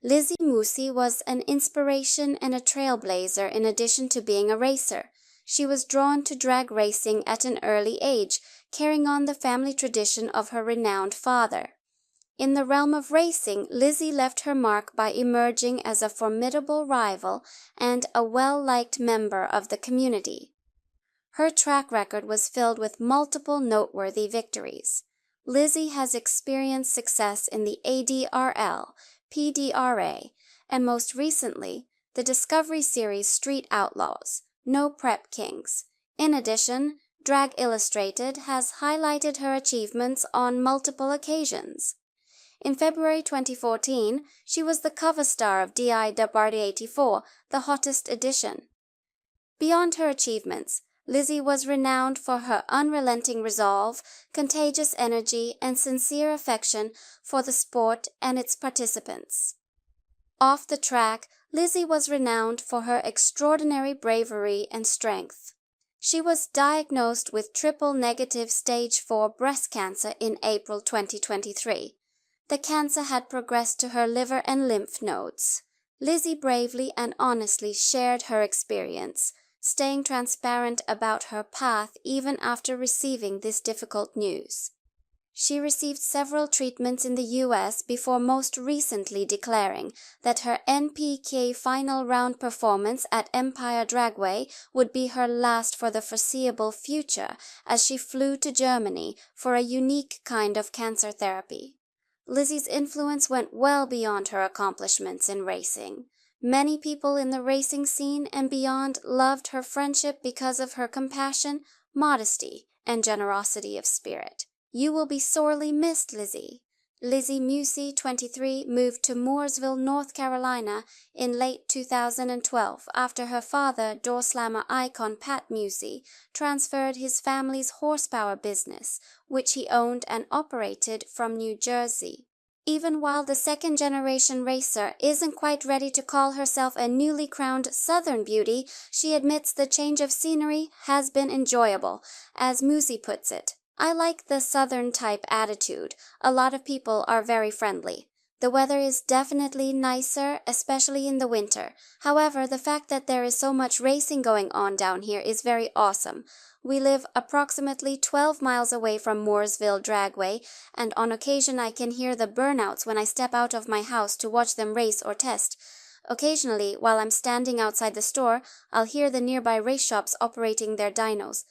Lizzy Musi was an inspiration and a trailblazer in addition to being a racer. She was drawn to drag racing at an early age, carrying on the family tradition of her renowned father. In the realm of racing, Lizzy left her mark by emerging as a formidable rival and a well-liked member of the community. Her track record was filled with multiple noteworthy victories. Lizzy has experienced success in the ADRL, PDRA, and most recently, the Discovery Series Street Outlaws, No Prep Kings. In addition, Drag Illustrated has highlighted her achievements on multiple occasions. In February 2014, she was the cover star of DI-84, the hottest edition. Beyond her achievements, Lizzy was renowned for her unrelenting resolve, contagious energy, and sincere affection for the sport and its participants. Off the track, Lizzy was renowned for her extraordinary bravery and strength. She was diagnosed with triple-negative stage 4 breast cancer in April 2023. The cancer had progressed to her liver and lymph nodes. Lizzy bravely and honestly shared her experience, staying transparent about her path even after receiving this difficult news. She received several treatments in the US before most recently declaring that her NPK final round performance at Empire Dragway would be her last for the foreseeable future as she flew to Germany for a unique kind of cancer therapy. Lizzy's influence went well beyond her accomplishments in racing. Many people in the racing scene and beyond loved her friendship because of her compassion, modesty, and generosity of spirit. You will be sorely missed, Lizzy. Lizzy Musi, 23, moved to Mooresville, North Carolina in late 2012 after her father, door slammer icon Pat Musi, transferred his family's horsepower business, which he owned and operated, from New Jersey. Even while the second-generation racer isn't quite ready to call herself a newly crowned Southern beauty, she admits the change of scenery has been enjoyable. As Musi puts it, "I like the Southern-type attitude. A lot of people are very friendly. The weather is definitely nicer, especially in the winter. However, the fact that there is so much racing going on down here is very awesome. We live approximately 12 miles away from Mooresville Dragway, and on occasion I can hear the burnouts when I step out of my house to watch them race or test. Occasionally, while I'm standing outside the store, I'll hear the nearby race shops operating their dynos.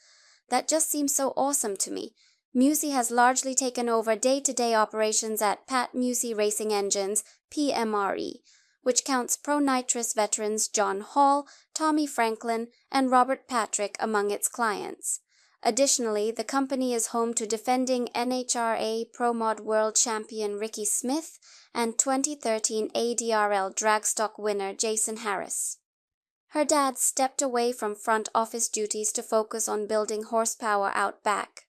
That just seems so awesome to me." Musi has largely taken over day-to-day operations at Pat Musi Racing Engines, PMRE, which counts pro-nitrous veterans John Hall, Tommy Franklin, and Robert Patrick among its clients. Additionally, the company is home to defending NHRA Pro Mod World Champion Ricky Smith and 2013 ADRL Dragstock winner Jason Harris. Her dad stepped away from front office duties to focus on building horsepower out back.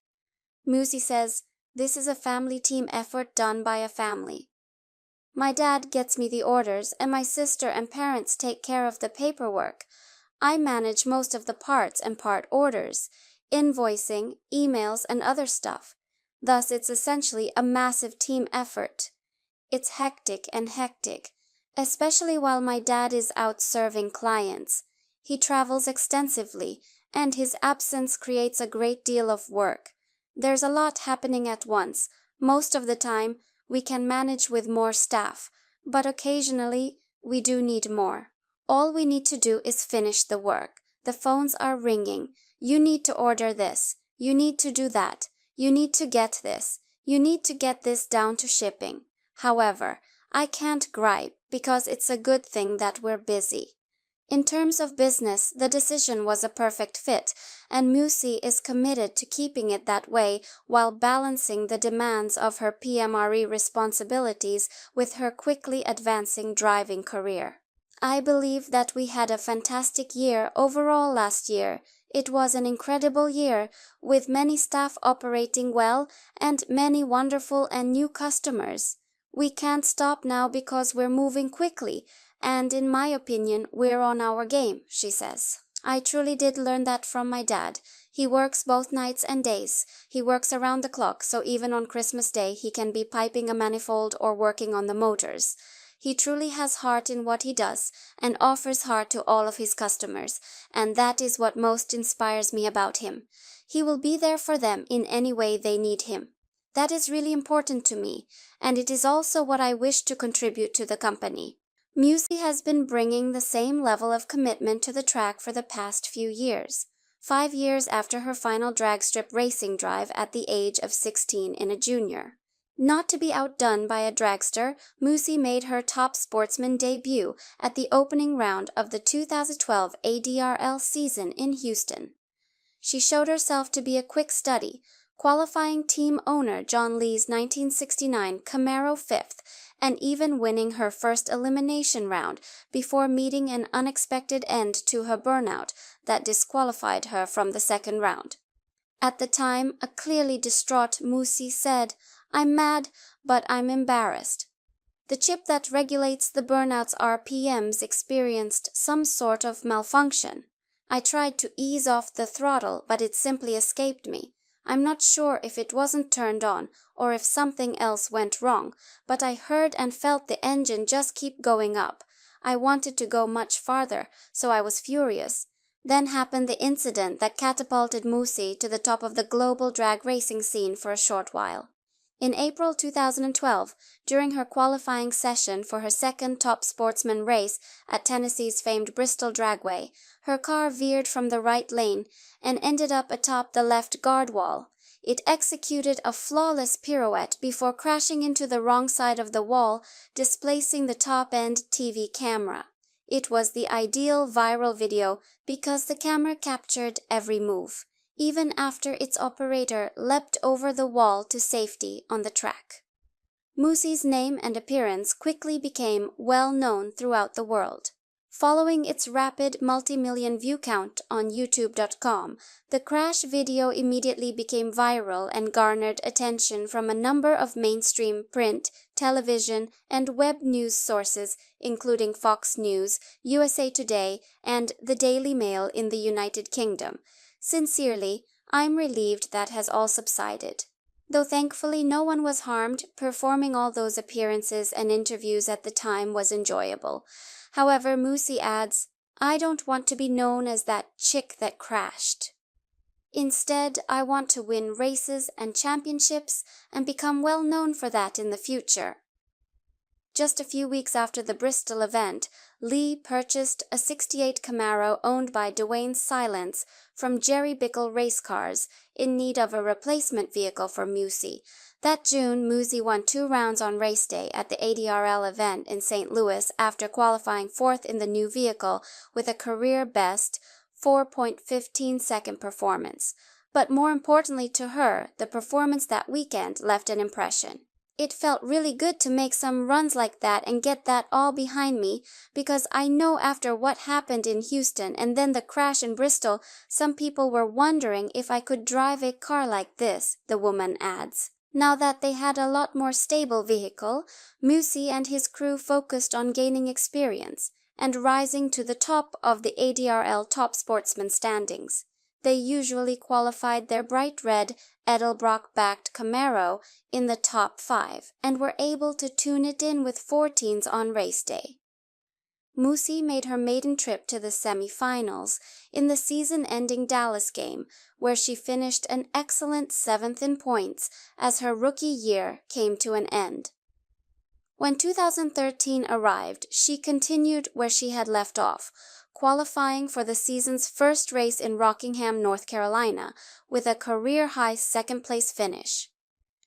Musi says, "This is a family team effort done by a family. My dad gets me the orders, and my sister and parents take care of the paperwork. I manage most of the parts and part orders, invoicing, emails, and other stuff. Thus, it's essentially a massive team effort. It's hectic, especially while my dad is out serving clients. He travels extensively, and his absence creates a great deal of work. There's a lot happening at once. Most of the time, we can manage with more staff, but occasionally, we do need more. All we need to do is finish the work. The phones are ringing. You need to order this. You need to do that. You need to get this. You need to get this down to shipping. However, I can't gripe because it's a good thing that we're busy." In terms of business, the decision was a perfect fit, and Musi is committed to keeping it that way while balancing the demands of her PMRE responsibilities with her quickly advancing driving career. "I believe that we had a fantastic year overall last year. It was an incredible year, with many staff operating well and many wonderful and new customers. We can't stop now because we're moving quickly, and in my opinion, we're on our game," she says. "I truly did learn that from my dad. He works both nights and days. He works around the clock, so even on Christmas Day he can be piping a manifold or working on the motors. He truly has heart in what he does and offers heart to all of his customers, and that is what most inspires me about him. He will be there for them in any way they need him. That is really important to me, and it is also what I wish to contribute to the company. Musi has been bringing the same level of commitment to the track for the past few years. 5 years after her final drag strip racing drive at the age of 16 in a junior. Not to be outdone by a dragster, Musi made her top sportsman debut at the opening round of the 2012 ADRL season in Houston. She showed herself to be a quick study, qualifying team owner John Lee's 1969 Camaro 5th and even winning her first elimination round before meeting an unexpected end to her burnout that disqualified her from the second round. At the time, a clearly distraught Musi said, "I'm mad, but I'm embarrassed." The chip that regulates the burnout's RPMs experienced some sort of malfunction. I tried to ease off the throttle, but it simply escaped me. I'm not sure if it wasn't turned on or if something else went wrong, but I heard and felt the engine just keep going up. I wanted to go much farther, so I was furious. Then happened the incident that catapulted Musi to the top of the global drag racing scene for a short while. In April 2012, during her qualifying session for her second top sportsman race at Tennessee's famed Bristol Dragway, her car veered from the right lane and ended up atop the left guard wall. It executed a flawless pirouette before crashing into the wrong side of the wall, displacing the top-end TV camera. It was the ideal viral video because the camera captured every move, even after its operator leapt over the wall to safety on the track. Musi's name and appearance quickly became well known throughout the world. Following its rapid multi-million view count on YouTube.com, the crash video immediately became viral and garnered attention from a number of mainstream print, television, and web news sources, including Fox News, USA Today, and the Daily Mail in the United Kingdom. Sincerely, I'm relieved that has all subsided. Though thankfully no one was harmed, performing all those appearances and interviews at the time was enjoyable. However, Musi adds, "I don't want to be known as that chick that crashed. Instead, I want to win races and championships and become well known for that in the future." Just a few weeks after the Bristol event, Lee purchased a '68 Camaro owned by Dwayne Silence from Jerry Bickle Race Cars, in need of a replacement vehicle for Musi. That June, Musi won 2 rounds on race day at the ADRL event in St. Louis after qualifying 4th in the new vehicle with a career-best 4.15-second performance. But more importantly to her, the performance that weekend left an impression. It felt really good to make some runs like that and get that all behind me, because I know after what happened in Houston and then the crash in Bristol, some people were wondering if I could drive a car like this, the woman adds. Now that they had a lot more stable vehicle, Musi and his crew focused on gaining experience and rising to the top of the ADRL Top Sportsman standings. They usually qualified their bright red Edelbrock-backed Camaro in the top 5 and were able to tune it in with 14s on race day. Musi made her maiden trip to the semi-finals in the season-ending Dallas game, where she finished an excellent 7th in points as her rookie year came to an end. When 2013 arrived, she continued where she had left off, qualifying for the season's first race in Rockingham, North Carolina, with a career-high second-place finish.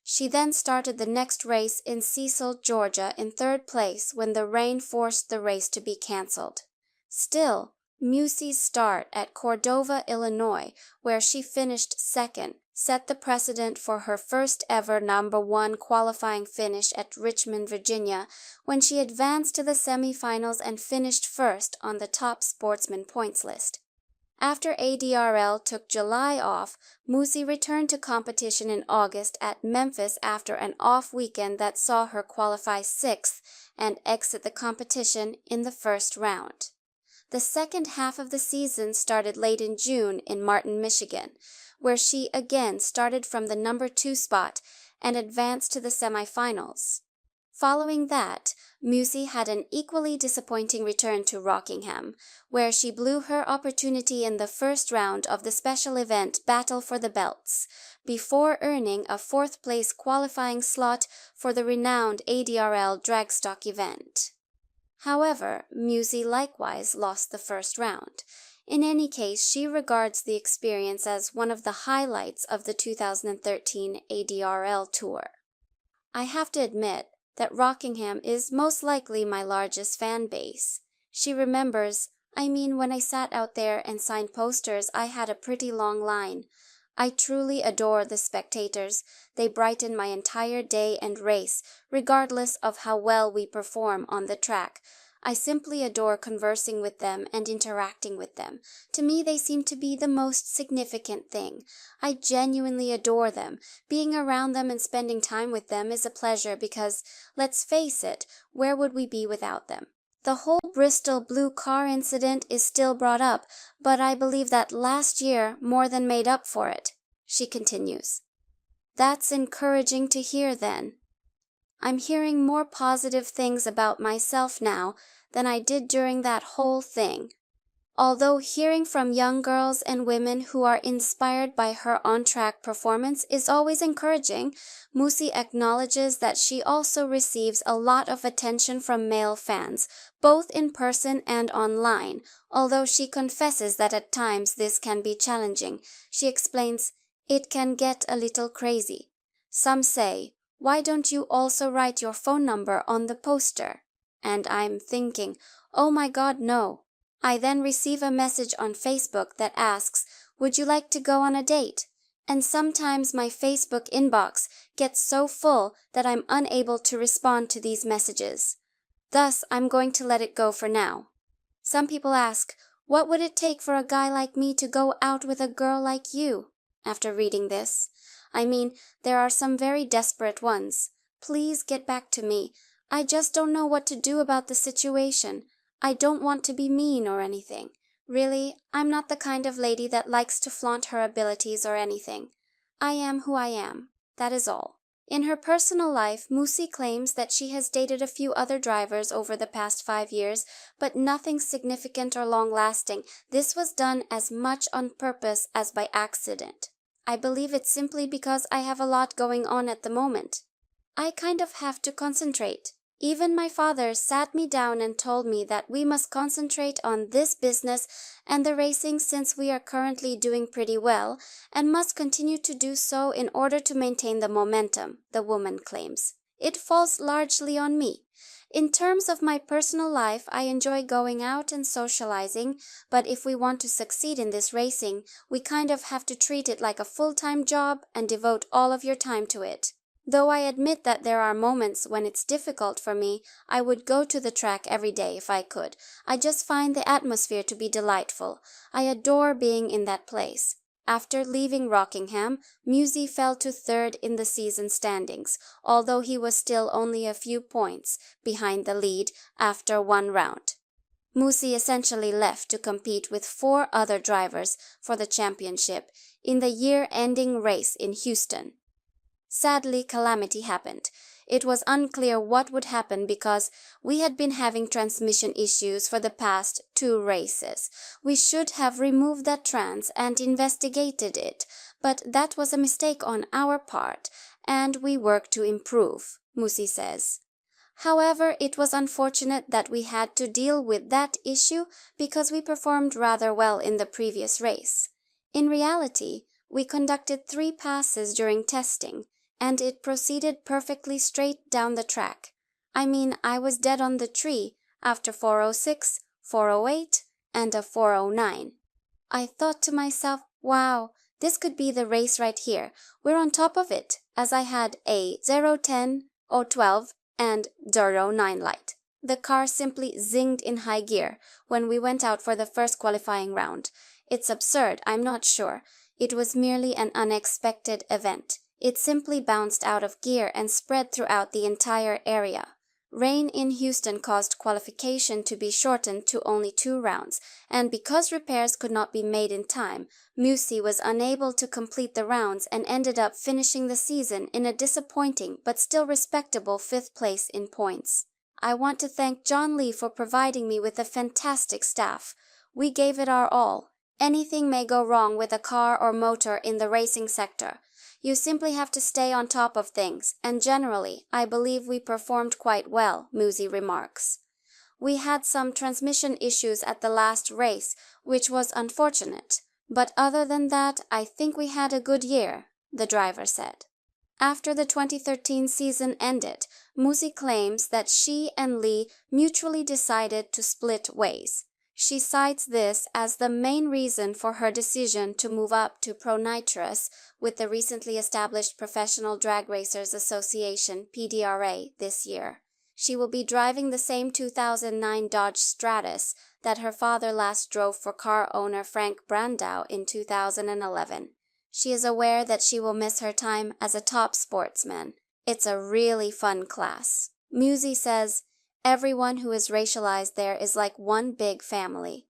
She then started the next race in Cecil, Georgia in 3rd place when the rain forced the race to be canceled. Still, Musi's start at Cordova, Illinois, where she finished 2nd, set the precedent for her first ever number 1 qualifying finish at Richmond, Virginia, when she advanced to the semifinals and finished 1st on the top sportsman points list. After ADRL took July off, Musi returned to competition in August at Memphis after an off weekend that saw her qualify 6th and exit the competition in the first round. The second half of the season started late in June in Martin, Michigan, where she again started from the number 2 spot and advanced to the semifinals. Following that, Musi had an equally disappointing return to Rockingham, where she blew her opportunity in the first round of the special event Battle for the Belts, before earning a fourth-place qualifying slot for the renowned ADRL dragstock event. However, Musi likewise lost the first round. In any case, she regards the experience as one of the highlights of the 2013 ADRL Tour. I have to admit that Rockingham is most likely my largest fan base. She remembers, when I sat out there and signed posters, I had a pretty long line. I truly adore the spectators. They brighten my entire day and race, regardless of how well we perform on the track. I simply adore conversing with them and interacting with them. To me, they seem to be the most significant thing. I genuinely adore them. Being around them and spending time with them is a pleasure because, let's face it, where would we be without them? The whole Bristol blue car incident is still brought up, but I believe that last year more than made up for it, she continues. That's encouraging to hear then. I'm hearing more positive things about myself now than I did during that whole thing. Although hearing from young girls and women who are inspired by her on-track performance is always encouraging, Musi acknowledges that she also receives a lot of attention from male fans, both in person and online, although she confesses that at times this can be challenging. She explains, "It can get a little crazy. Some say, 'Why don't you also write your phone number on the poster?' And I'm thinking, oh my God, no. I then receive a message on Facebook that asks, 'Would you like to go on a date?' And sometimes my Facebook inbox gets so full that I'm unable to respond to these messages. Thus, I'm going to let it go for now." Some people ask, "What would it take for a guy like me to go out with a girl like you?" After reading this, there are some very desperate ones. Please get back to me. I just don't know what to do about the situation. I don't want to be mean or anything. Really, I'm not the kind of lady that likes to flaunt her abilities or anything. I am who I am. That is all. In her personal life, Musi claims that she has dated a few other drivers over the past 5 years, but nothing significant or long-lasting. This was done as much on purpose as by accident. I believe it's simply because I have a lot going on at the moment. I kind of have to concentrate. Even my father sat me down and told me that we must concentrate on this business and the racing since we are currently doing pretty well, and must continue to do so in order to maintain the momentum, the woman claims. It falls largely on me. In terms of my personal life, I enjoy going out and socializing, but if we want to succeed in this racing, we kind of have to treat it like a full-time job and devote all of your time to it. Though I admit that there are moments when it's difficult for me, I would go to the track every day if I could. I just find the atmosphere to be delightful. I adore being in that place. After leaving Rockingham, Musi fell to third in the season standings, although he was still only a few points behind the lead after one round. Musi essentially left to compete with 4 other drivers for the championship in the year-ending race in Houston. Sadly, calamity happened. It was unclear what would happen because we had been having transmission issues for the past 2 races. We should have removed that trans and investigated it, but that was a mistake on our part, and we worked to improve, Musi says. However, it was unfortunate that we had to deal with that issue because we performed rather well in the previous race. In reality, we conducted 3 passes during testing, and it proceeded perfectly straight down the track. I was dead on the tree after 406, 408, and a 409. I thought to myself, wow, this could be the race right here. We're on top of it, as I had a 010, 012, and 09 light. The car simply zinged in high gear when we went out for the first qualifying round. It's absurd, I'm not sure. It was merely an unexpected event. It simply bounced out of gear and spread throughout the entire area. Rain in Houston caused qualification to be shortened to only 2 rounds, and because repairs could not be made in time, Musi was unable to complete the rounds and ended up finishing the season in a disappointing but still respectable 5th place in points. I want to thank John Lee for providing me with a fantastic staff. We gave it our all. Anything may go wrong with a car or motor in the racing sector. You simply have to stay on top of things, and generally, I believe we performed quite well, Musi remarks. We had some transmission issues at the last race, which was unfortunate, but other than that, I think we had a good year, the driver said. After the 2013 season ended, Musi claims that she and Lee mutually decided to split ways. She cites this as the main reason for her decision to move up to pro-nitrous with the recently established Professional Drag Racers Association (PDRA) this year. She will be driving the same 2009 Dodge Stratus that her father last drove for car owner Frank Brandau in 2011. She is aware that she will miss her time as a top sportsman. It's a really fun class. Musi says, everyone who is racialized there is like one big family.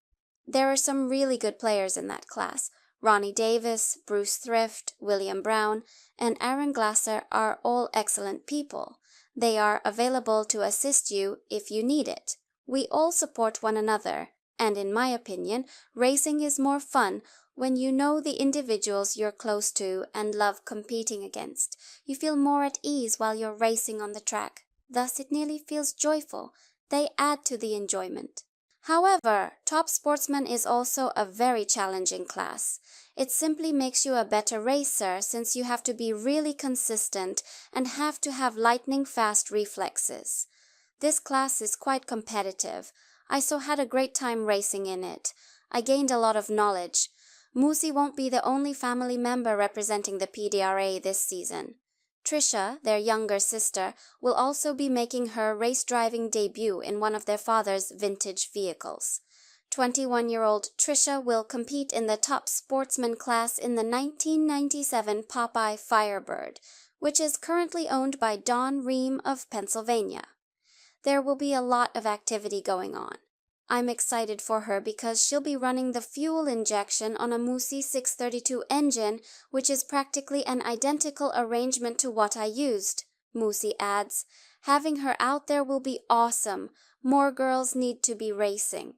There are some really good players in that class. Ronnie Davis, Bruce Thrift, William Brown, and Aaron Glasser are all excellent people. They are available to assist you if you need it. We all support one another, and in my opinion, racing is more fun when you know the individuals you're close to and love competing against. You feel more at ease while you're racing on the track. Thus, it nearly feels joyful. They add to the enjoyment. However, top sportsman is also a very challenging class. It simply makes you a better racer since you have to be really consistent and have to have lightning-fast reflexes. This class is quite competitive. I so had a great time racing in it. I gained a lot of knowledge. Musi won't be the only family member representing the PDRA this season. Trisha, their younger sister, will also be making her race driving debut in one of their father's vintage vehicles. 21-year-old Trisha will compete in the top sportsman class in the 1997 Popeye Firebird, which is currently owned by Don Ream of Pennsylvania. There will be a lot of activity going on. I'm excited for her because she'll be running the fuel injection on a Musi 632 engine, which is practically an identical arrangement to what I used, Musi adds. Having her out there will be awesome. More girls need to be racing.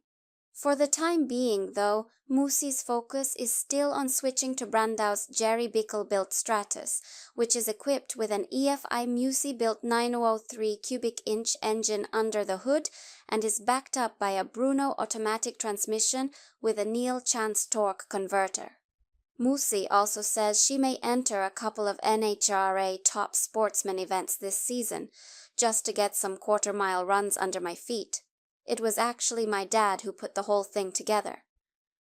For the time being, though, Musi's focus is still on switching to Brandau's Jerry Bickle-built Stratus, which is equipped with an EFI Musi-built 9003 cubic inch engine under the hood and is backed up by a Bruno automatic transmission with a Neil Chance torque converter. Musi also says she may enter a couple of NHRA top sportsman events this season, just to get some quarter-mile runs under my feet. It was actually my dad who put the whole thing together.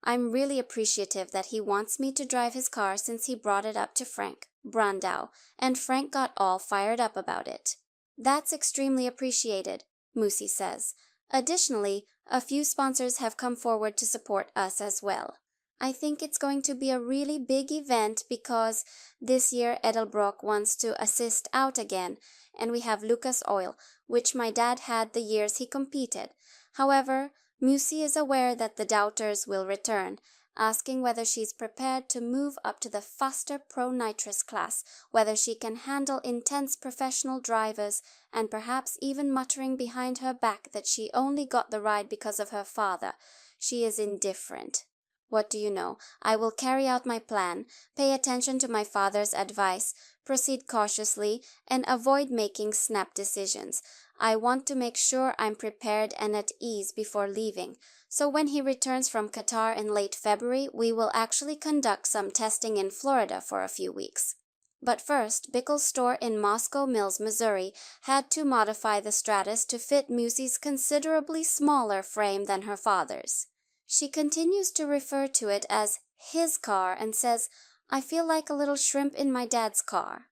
I'm really appreciative that he wants me to drive his car since he brought it up to Frank Brandau, and Frank got all fired up about it. That's extremely appreciated, Musi says. Additionally, a few sponsors have come forward to support us as well. I think it's going to be a really big event because this year Edelbrock wants to assist out again, and we have Lucas Oil, which my dad had the years he competed. However, Musi is aware that the doubters will return, asking whether she's prepared to move up to the faster pro-nitrous class, whether she can handle intense professional drivers, and perhaps even muttering behind her back that she only got the ride because of her father. She is indifferent. What do you know? I will carry out my plan, pay attention to my father's advice, proceed cautiously, and avoid making snap decisions. I want to make sure I'm prepared and at ease before leaving. So when he returns from Qatar in late February, we will actually conduct some testing in Florida for a few weeks. But first, Bickle's store in Moscow Mills, Missouri, had to modify the Stratus to fit Musi's considerably smaller frame than her father's. She continues to refer to it as his car and says, "I feel like a little shrimp in my dad's car."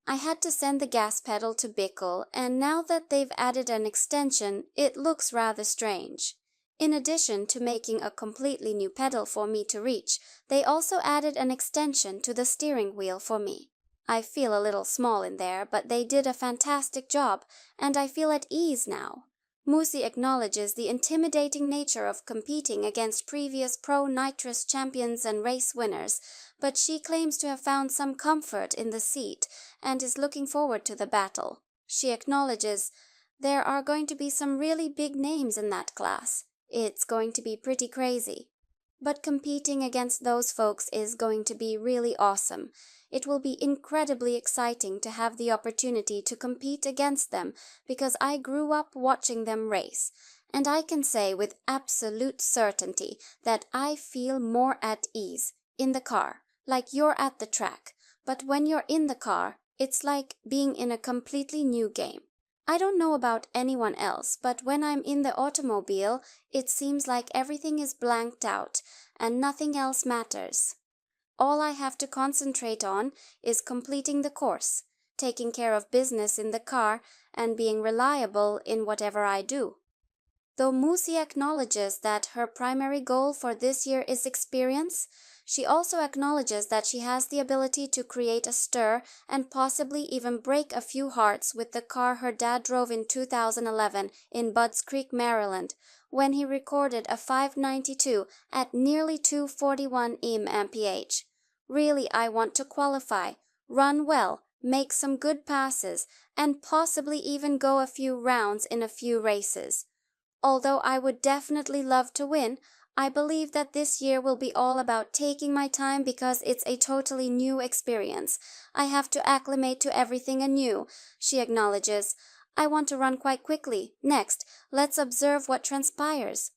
I had to send the gas pedal to Bickle, and now that they've added an extension, it looks rather strange. In addition to making a completely new pedal for me to reach, they also added an extension to the steering wheel for me. I feel a little small in there, but they did a fantastic job, and I feel at ease now. Musi acknowledges the intimidating nature of competing against previous pro-nitrous champions and race winners, but she claims to have found some comfort in the seat and is looking forward to the battle. She acknowledges, "There are going to be some really big names in that class. It's going to be pretty crazy. But competing against those folks is going to be really awesome. It will be incredibly exciting to have the opportunity to compete against them because I grew up watching them race, and I can say with absolute certainty that I feel more at ease in the car, like you're at the track, but when you're in the car, it's like being in a completely new game. I don't know about anyone else, but when I'm in the automobile, it seems like everything is blanked out and nothing else matters. All I have to concentrate on is completing the course, taking care of business in the car, and being reliable in whatever I do." Though Musi acknowledges that her primary goal for this year is experience, she also acknowledges that she has the ability to create a stir and possibly even break a few hearts with the car her dad drove in 2011 in Budds Creek, Maryland, when he recorded a 592 at nearly 241 mph. Really, I want to qualify, run well, make some good passes, and possibly even go a few rounds in a few races. Although I would definitely love to win, I believe that this year will be all about taking my time because it's a totally new experience. I have to acclimate to everything anew, she acknowledges. "I want to run quite quickly. Next, let's observe what transpires.